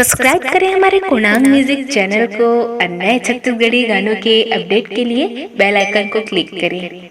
Subscribe करें हमारे कोणांग music channel को और नए छत्तीसगढ़ी गानों के अपडेट के लिए बेल आइकन को क्लिक करें।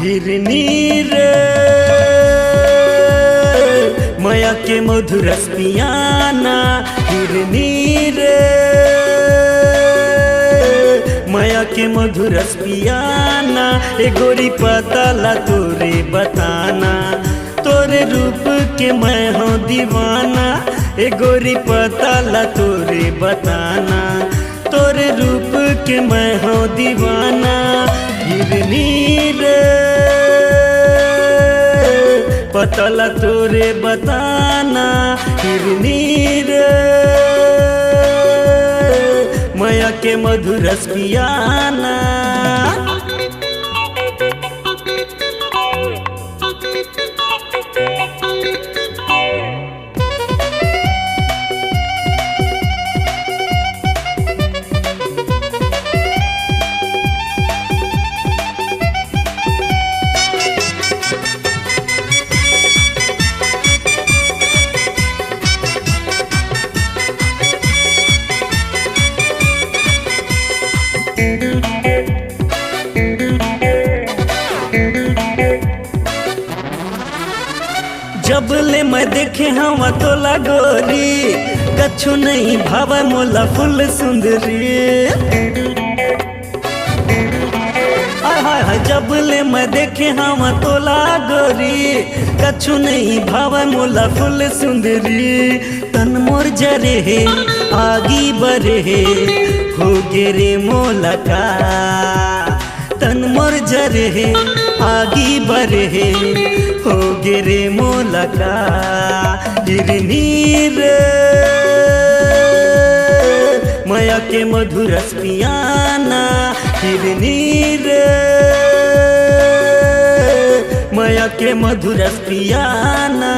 हिरनी रे माया के मधुर पियाना, हिरनी रे माया के मधुर पियाना, ए गोरी पताला तोरे बताना, तोरे रूप के मैं हूँ दीवाना, ए गोरी पताला तोरे बताना, तोरे रूप के मैं हूँ दीवाना। हिरनी रे पताला तोरे बताना, हिरनी रे माया के मधुर पियाना। जब ले मैं देखे हवा तोला गोरी, कछु नहीं भावा मोला फुल सुंदरी। जब ले मैं देखे हवा तोला गोरी, कछु नहीं भावा मोला फुल सुंदरी। तन मोर जरे है आगी बरे है, हो गे रे मोला का तन मोर जरे है आगी बरे है, हो गे रे मोला का। हिरनी रे माया के मधुर पियाना, हिरनी रे माया के मधुर पियाना।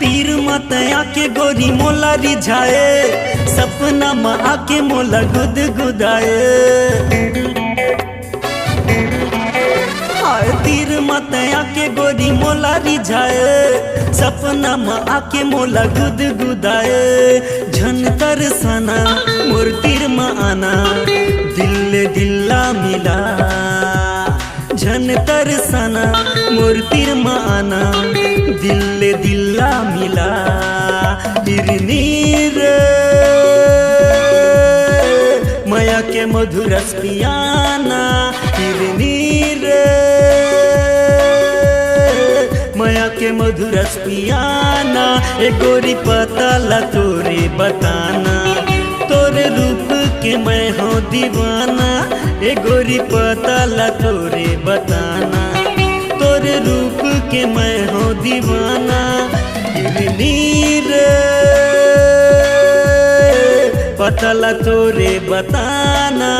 तीर मत आके गोरी मोला रिझाए, सपना में आके मोला गुद गुदाए। तीर मत आके गोरी मोला रिझाए, सपना में आके मोला गुद गुदाए। झन तरसना मोर तीर में आना, दिल दिल्ला मिला। झन तरसना मोर तीर में आना, दिल दिल्ला मिला। हिरनी रे माया के मधुर पियाना, हिरनी रे माया के मधुर पियाना, ए गोरी पताला तोरे बताना, तोरे रूप के मैं हूँ दीवाना, ए गोरी पताला तोरे बताना, तोरे रूप के मैं हूँ दीवाना। हिरनी रे पताला तोरे बताना,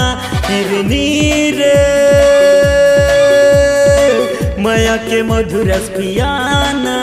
हिरनी रे माया के मधुर पियाना।